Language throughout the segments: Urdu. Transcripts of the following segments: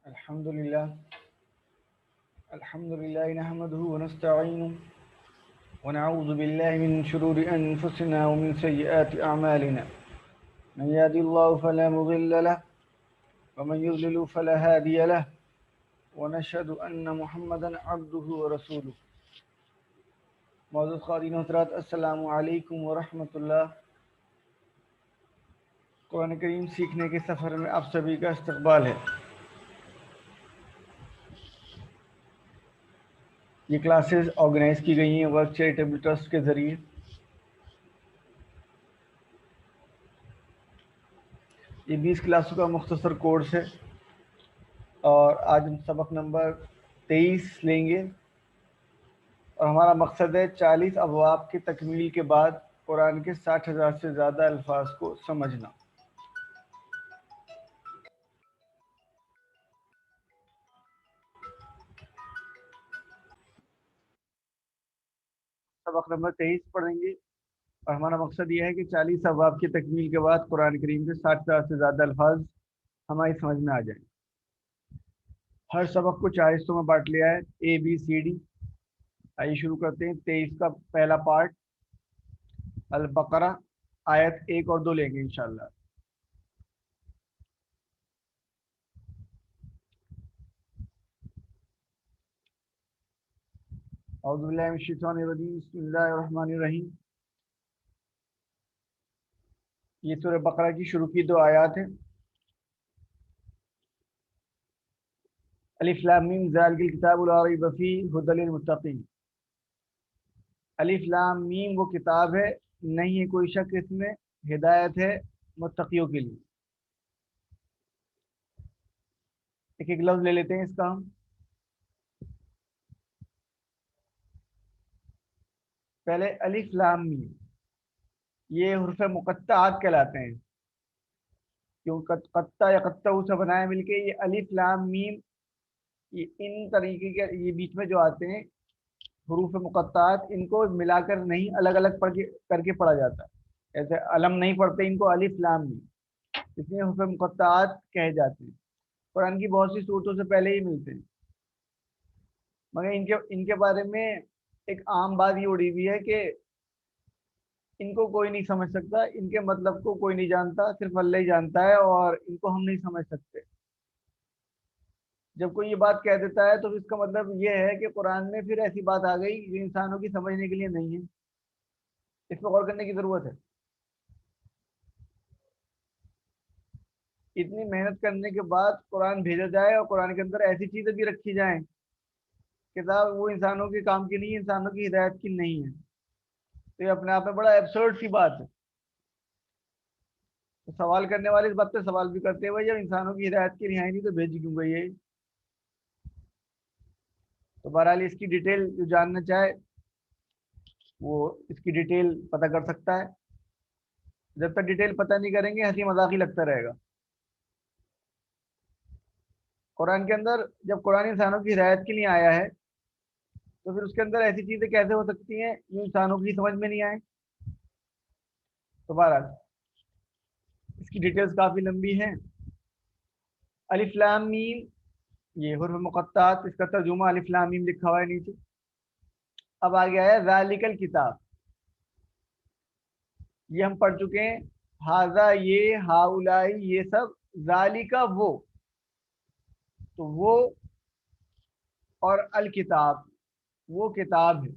الحمد لله نحمده ونستعينه ونعوذ بالله من شرور أنفسنا ومن سيئات أعمالنا. من يهد الله فلا مضل له ومن يضلل فلا هادي له ونشهد أن محمدا عبده ورسوله. معزز قارئین حضرات، السلام علیکم ورحمۃ اللہ. قرآن کریم سیکھنے کے سفر میں آپ سبھی کا استقبال ہے. یہ کلاسز آرگنائز کی گئی ہیں ورک چیریٹیبل ٹرسٹ کے ذریعے. یہ 20 کلاسوں کا مختصر کورس ہے اور آج ہم سبق نمبر 23 لیں گے اور ہمارا مقصد ہے 40 ابواب کی تکمیل کے بعد قرآن کے 60,000 سے زیادہ الفاظ کو سمجھنا. سبق نمبر 23 پڑھیں گے اور ہمارا مقصد یہ ہے کہ 40 ابواب کی تکمیل کے بعد قرآن کریم کے 60,000 سے زیادہ الفاظ ہماری سمجھ میں آ جائیں. ہر سبق کو 4 حصوں میں بانٹ لیا ہے، ABCD. آئیے شروع کرتے ہیں. 23 کا پہلا پارٹ البقرہ، آیت 1 اور 2 لیں گے انشاءاللہ. اعوذ باللہ من الشیطان الرجیم، بسم اللہ الرحمن الرحیم. یہ سورہ بقرہ کی شروع کی 2 آیات ہیں. الف لام میم ذالک الکتاب لا ریب فیہ ھدی للمتقین. الف لام میم وہ کتاب ہے، نہیں ہے کوئی شک اس میں، ہدایت ہے متقیوں کے لیے. ایک ایک لفظ لے لیتے ہیں اس کا ہم. پہلے الف لام میم، یہ حروف مقطعات کہلاتے ہیں، کیوں قطع یا قطع سے بنایا مل کے. یہ الف لام میم، یہ ان طریقے کے یہ بیچ میں جو آتے ہیں حروف مقطعات، ان کو ملا کر نہیں، الگ الگ کر کے پڑھا جاتا ہے. ایسے علم نہیں پڑھتے ان کو الف لام میم، اس لیے حروف مقطعات کہے جاتے ہیں. قرآن کی بہت سی صورتوں سے پہلے ہی ملتے ہیں، مگر ان کے بارے میں ایک عام بات یہ اڑی ہوئی ہے کہ ان کو کوئی نہیں سمجھ سکتا، ان کے مطلب کو کوئی نہیں جانتا، صرف اللہ ہی جانتا ہے، اور ان کو ہم نہیں سمجھ سکتے. جب کوئی یہ بات کہہ دیتا ہے تو اس کا مطلب یہ ہے کہ قرآن میں پھر ایسی بات آ گئی جو انسانوں کی سمجھنے کے لیے نہیں ہے. اس پہ غور کرنے کی ضرورت ہے. اتنی محنت کرنے کے بعد قرآن بھیجا جائے اور قرآن کے اندر ایسی چیزیں بھی رکھی جائیں کتاب وہ انسانوں کے کام کی نہیں ہے، انسانوں کی ہدایت کی نہیں ہے، تو یہ اپنے آپ میں بڑا ایبسرڈ سی بات ہے. تو سوال کرنے والے اس بات پہ سوال بھی کرتے ہیں، بھائی جب انسانوں کی ہدایت کی رہائی نہیں تو بھیجی کیوں گئی ہے؟ تو بہرحال اس کی ڈیٹیل جو جاننا چاہے وہ اس کی ڈیٹیل پتہ کر سکتا ہے. جب تک ڈیٹیل پتہ نہیں کریں گے ہنسی مذاق ہی لگتا رہے گا. قرآن کے اندر جب قرآن انسانوں کی ہدایت کے لیے آیا ہے تو پھر اس کے اندر ایسی چیزیں کیسے ہو سکتی ہیں جو انسانوں کی سمجھ میں نہیں آئے؟ تو بہرحال اس کی ڈیٹیلز کافی لمبی ہیں. الف لام میم یہ حروف مقطعات، اس کا ترجمہ الف لام میم لکھا ہوا ہے نیچے. اب آ گیا ہے ذالک الکتاب، یہ ہم پڑھ چکے ہیں. ہاذا یہ، ہاؤلائی یہ سب، ذالکا وہ، تو وہ، اور الکتاب وہ کتاب ہے.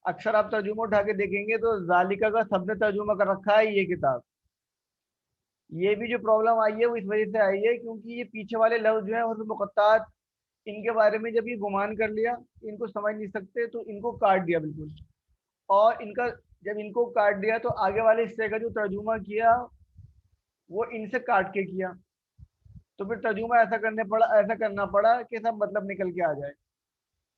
اکثر آپ ترجمہ اٹھا کے دیکھیں گے تو ذالکا کا سب نے ترجمہ کر رکھا ہے یہ کتاب. یہ بھی جو پرابلم آئی ہے وہ اس وجہ سے آئی ہے کیونکہ یہ پیچھے والے لفظ جو ہیں حروف مقطعات، ان کے بارے میں جب یہ گمان کر لیا ان کو سمجھ نہیں سکتے تو ان کو کاٹ دیا بالکل. اور ان کا جب ان کو کاٹ دیا تو آگے والے حصے کا جو ترجمہ کیا وہ ان سے کاٹ کے کیا، تو پھر ترجمہ ایسا کرنا پڑا کہ سب مطلب نکل کے آ جائے.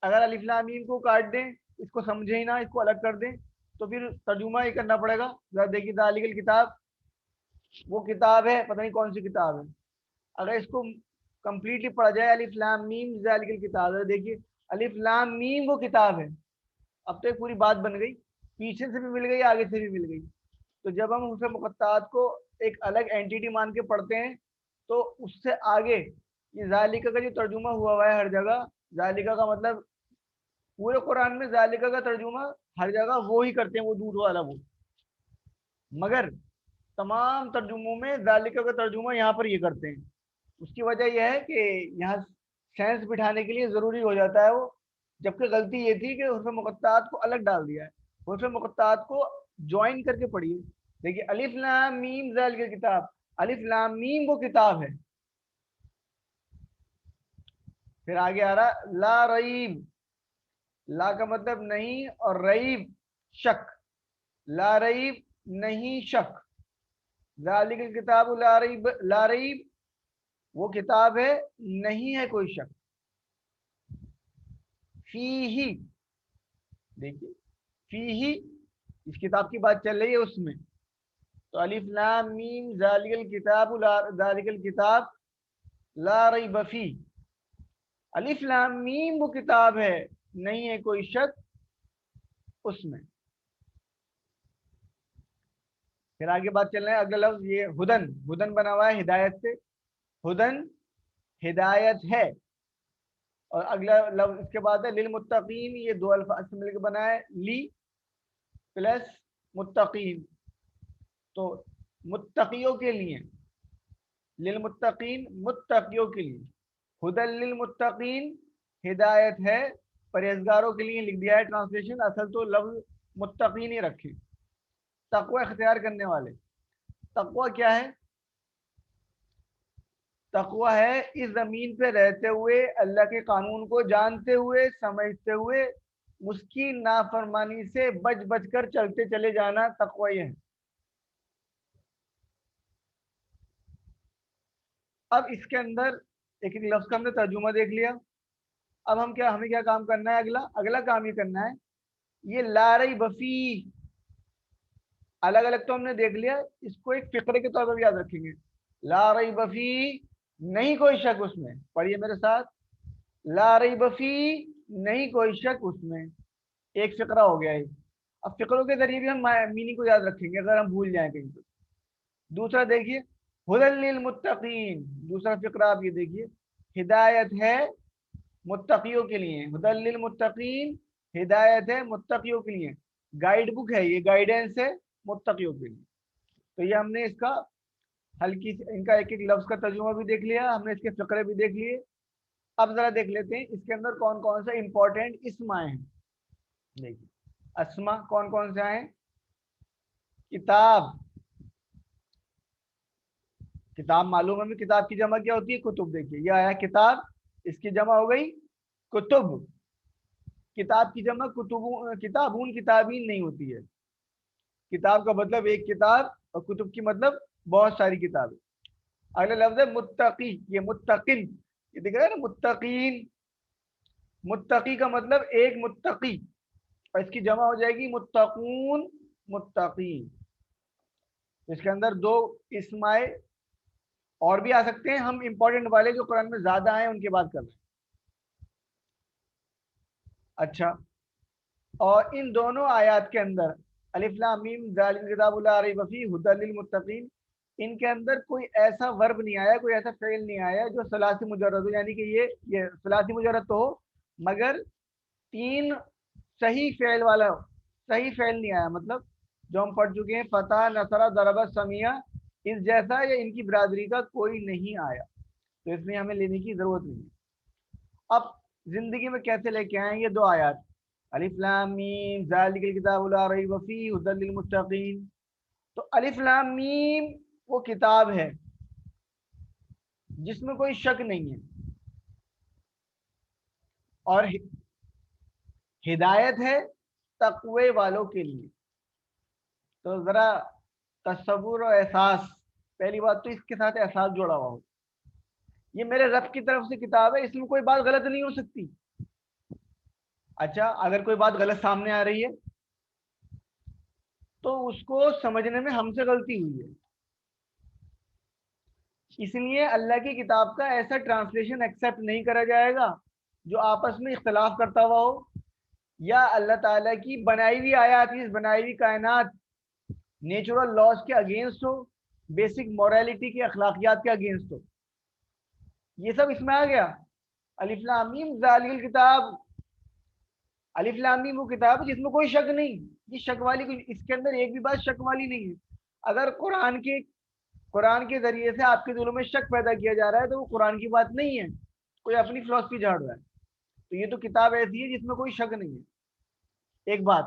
اگر الف لام میم کو کاٹ دیں، اس کو سمجھے ہی نہ، اس کو الگ کر دیں، تو پھر ترجمہ ہی کرنا پڑے گا. ذرا دیکھیے ذالک الکتاب وہ کتاب ہے، پتہ نہیں کون سی کتاب ہے. اگر اس کو کمپلیٹلی پڑھا جائے الف لام میم ذالک الکتاب، دیکھیے الف لام میم وہ کتاب ہے. اب تو ایک پوری بات بن گئی، پیچھے سے بھی مل گئی آگے سے بھی مل گئی. تو جب ہم اس مقطعات کو ایک الگ اینٹیٹی مان کے پڑھتے ہیں تو اس سے آگے یہ ذالکہ کا جو ترجمہ ہوا ہے ہر جگہ، ذالکہ کا مطلب پورے قرآن میں ذالکہ کا ترجمہ ہر جگہ وہ ہی کرتے ہیں، وہ دودھ والا وہ، مگر تمام ترجموں میں ذالکہ کا ترجمہ یہاں پر یہ کرتے ہیں۔ اس کی وجہ یہ ہے کہ یہاں سینس بٹھانے کے لیے ضروری ہو جاتا ہے وہ، جبکہ غلطی یہ تھی کہ حروف مقطعات کو الگ ڈال دیا ہے، حروف مقطعات کو جوائن کر کے پڑھیے۔ دیکھیے الف لام میم ذالک کتاب، الف لام میم وہ کتاب ہے، پھر آگے آ رہا لا ریب، لا کا مطلب نہیں اور ریب شک، لا ریب نہیں شک، ذالک الکتاب لا ریب، لا ریب وہ کتاب ہے نہیں ہے کوئی شک، فیہ دیکھیے فیہ اس کتاب کی بات چل رہی ہے اس میں، تو الف لام میم ذالک الکتاب ذالک الکتاب لا ریب فیہ، الف لام میم وہ کتاب ہے نہیں ہے کوئی شک اس میں۔ پھر آگے بات چل رہا ہے اگلا لفظ یہ ہدن، ہدن بنا ہوا ہے ہدایت سے، ہدن ہدایت ہے، اور اگلا لفظ اس کے بعد ہے للمتقین، یہ دو الفاظ سے مل کے بنا ہے، لی پلس متقین، تو متقیوں کے لیے، للمتقین متقیوں کے لیے، ہدن للمتقین ہدایت ہے پرہیزگاروں کے لیے لکھ دیا ہے ٹرانسلیشن، اصل تو لفظ متقین ہی رکھیں، تقوی اختیار کرنے والے۔ تقوی کیا ہے؟ تقوی ہے اس زمین پہ رہتے ہوئے اللہ کے قانون کو جانتے ہوئے سمجھتے ہوئے اس کی نافرمانی سے بچ بچ کر چلتے چلے جانا، تقوی ہے۔ اب اس کے اندر ایک ایک لفظ کا ہم نے ترجمہ دیکھ لیا، اب ہمیں کیا کام کرنا ہے؟ اگلا کام یہ کرنا ہے، یہ لا ریب فی الگ الگ تو ہم نے دیکھ لیا، اس کو ایک فقرے کے طور پر یاد رکھیں گے، لا ریب فی نہیں کوئی شک اس میں، پڑھیے میرے ساتھ، لا ریب فی نہیں کوئی شک اس میں، ایک فقرہ ہو گیا ہے۔ اب فقروں کے ذریعے بھی ہم میننگ کو یاد رکھیں گے اگر ہم بھول جائیں کہیں تو۔ دوسرا دیکھیے ہدی للمتقین، دوسرا فقرہ آپ یہ دیکھیے، ہدایت ہے متقیوں کے لیے، ہدی للمتقین ہدایت ہے متقیوں کے لیے، گائیڈ بک ہے یہ، گائیڈنس ہے متقیوں کے لیے۔ تو یہ ہم نے اس کا ہلکی ان کا ایک ایک لفظ کا ترجمہ بھی دیکھ لیا، ہم نے اس کے فقرے بھی دیکھ لیے۔ اب ذرا دیکھ لیتے ہیں اس کے اندر کون کون سے امپورٹنٹ اسم آئے ہیں۔ دیکھیے اسما کون کون سے آئے ہیں؟ کتاب، کتاب معلوم ہے، کتاب کی جمع کیا ہوتی ہے؟ کتب۔ دیکھیے یہ آیا کتاب، اس کی جمع ہو گئی کتب، کتاب کی جمع کتابون کتابین نہیں ہوتی ہے، کتاب کا مطلب ایک کتاب اور کتب کی مطلب بہت ساری کتابیں۔ اگلا لفظ ہے متقی، یہ متقن، یہ دیکھ رہے ہیں نا متقین، متقی کا مطلب ایک متقی، اور اس کی جمع ہو جائے گی متقون متقین۔ اس کے اندر دو اسم آئے، اور بھی آ سکتے ہیں، ہم امپورٹنٹ والے جو قرآن میں زیادہ آئے ان کی بات کر رہے ہیں۔ اچھا، اور ان دونوں آیات کے اندر الف لام میم ذالک الکتاب لا ریب فیہ ھدی للمتقین، ان کے اندر کوئی ایسا ورب نہیں آیا، کوئی ایسا فعل نہیں آیا جو ثلاثی مجرد ہو، یعنی کہ یہ ثلاثی مجرد تو ہو مگر تین صحیح فعل والا ہو، صحیح فعل نہیں آیا، مطلب جو ہم پڑھ چکے ہیں فتح نصرہ ضربہ سمیہ، اس جیسا یا ان کی برادری کا کوئی نہیں آیا، تو اس میں ہمیں لینے کی ضرورت نہیں ہے۔ اب زندگی میں کیسے لے کے آئیں یہ دو آیات، الف لام میم ذالک الکتاب لا ریب فیہ ھدی للمتقین، تو الف لام میم وہ کتاب ہے جس میں کوئی شک نہیں ہے، اور ہدایت ہے تقوی والوں کے لیے۔ تو ذرا تصور اور احساس، پہلی بات تو اس کے ساتھ احساس جوڑا ہوا ہو، یہ میرے رب کی طرف سے کتاب ہے، اس میں کوئی بات غلط نہیں ہو سکتی۔ اچھا اگر کوئی بات غلط سامنے آ رہی ہے تو اس کو سمجھنے میں ہم سے غلطی ہوئی ہے، اس لیے اللہ کی کتاب کا ایسا ٹرانسلیشن ایکسیپٹ نہیں کرا جائے گا جو آپس میں اختلاف کرتا ہوا ہو، یا اللہ تعالیٰ کی بنائی ہوئی آیات، اس بنائی ہوئی کائنات نیچرل لاز کے اگینسٹ ہو، بیسک مورالٹی کے اخلاقیات کے اگینسٹ ہو۔ یہ سب اس میں آ گیا. الف لام میم ذالک الکتاب. الف لام میم وہ کتاب ہے جس میں کوئی شک نہیں. یہ شک والی کوئی، اس کے اندر ایک بھی بات شک والی نہیں ہے. اگر قرآن کے ذریعے سے آپ کے دلوں میں شک پیدا کیا جا رہا ہے تو وہ قرآن کی بات نہیں ہے، کوئی اپنی فلسفی جھاڑ رہا ہے. تو یہ تو کتاب ایسی ہے جس میں کوئی شک نہیں ہے، ایک بات.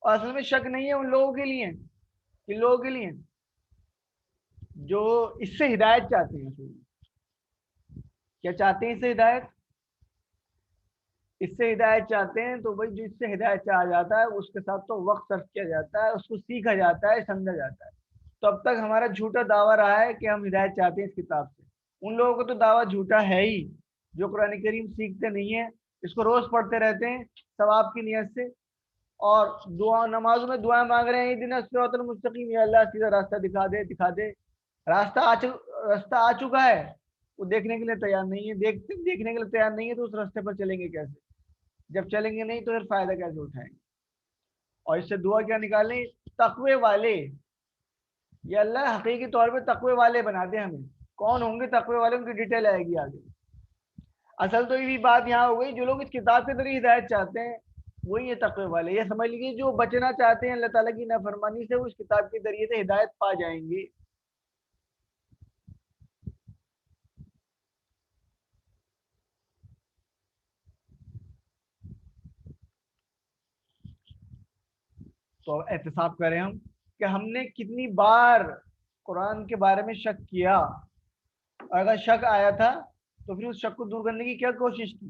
اور اصل میں شک نہیں ہے ان لوگوں کے لیے، ان لوگوں کے لیے جو اس سے ہدایت چاہتے ہیں. کیا چاہتے ہیں اس سے ہدایت؟ اس سے ہدایت چاہتے ہیں تو بھائی جو اس سے ہدایت چاہا جاتا ہے اس کے ساتھ تو وقت صرف کیا جاتا ہے، اس کو سیکھا جاتا ہے، سمجھا جاتا ہے. تو اب تک ہمارا جھوٹا دعویٰ رہا ہے کہ ہم ہدایت چاہتے ہیں اس کتاب سے. ان لوگوں کو تو دعویٰ جھوٹا ہے ہی جو قرآن کریم سیکھتے نہیں ہیں، اس کو روز پڑھتے رہتے ہیں ثواب کی نیت سے، اور دعا نمازوں میں دعائیں مانگ رہے ہیں دن الصراط المستقیم، یا اللہ سیدھا راستہ دکھا دے دکھا دے. راستہ آ چکا ہے، وہ دیکھنے کے لیے تیار نہیں ہے. دیکھنے کے لیے تیار نہیں ہے تو اس راستے پر چلیں گے کیسے؟ جب چلیں گے نہیں تو پھر فائدہ کیسے اٹھائیں گے؟ اور اس سے دعا کیا نکالیں؟ تقوی والے. یہ اللہ حقیقی طور پہ تقوی والے بنا دے ہمیں. کون ہوں گے تقوی والے، ان کی ڈیٹیل آئے گی آگے. اصل تو یہ بات یہاں ہو گئی، جو لوگ اس کتاب کے ذریعے ہدایت چاہتے ہیں وہی یہ تقوی والے. یہ سمجھ لیجیے جو بچنا چاہتے ہیں اللہ تعالیٰ کی نافرمانی سے وہ اس کتاب کے ذریعے سے ہدایت پا جائیں گے. تو احتساب کریں ہم کہ ہم نے کتنی بار قرآن کے بارے میں شک کیا، اور اگر شک آیا تھا تو پھر اس شک کو دور کرنے کی کیا کوشش کی؟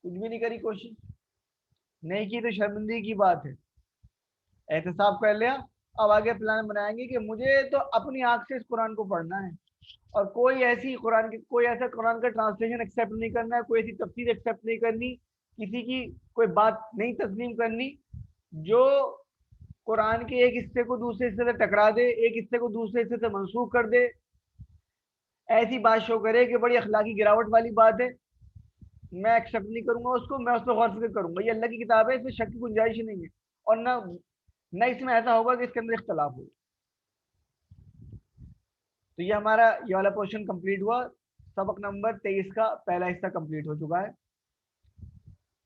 کچھ بھی نہیں کری کوشش. نہیں کی تو شرمندگی کی بات ہے. احتساب کر لیا، اب آگے پلان بنائیں گے کہ مجھے تو اپنی آنکھ سے اس قرآن کو پڑھنا ہے، اور کوئی ایسا قرآن کا ٹرانسلیشن ایکسیپٹ نہیں کرنا ہے، کوئی ایسی تفسیر ایکسیپٹ نہیں کرنی، کسی کی کوئی بات نہیں تسلیم کرنی جو قرآن کے ایک حصے کو دوسرے حصے سے ٹکرا دے، ایک حصے کو دوسرے حصے سے منسوخ کر دے. ایسی بات شو کرے کہ بڑی اخلاقی گراوٹ والی بات ہے، میں ایکسیپٹ نہیں کروں گا اس کو، میں اس پہ غور فکر کروں گا. یہ اللہ کی کتاب ہے، اس میں شک کی گنجائش ہی نہیں ہے. اور نہ اس میں ایسا ہوگا کہ اس کے اندر اختلاف ہو. تو یہ ہمارا یہ والا پورشن کمپلیٹ ہوا. سبق نمبر 23 کا پہلا حصہ کمپلیٹ ہو چکا ہے.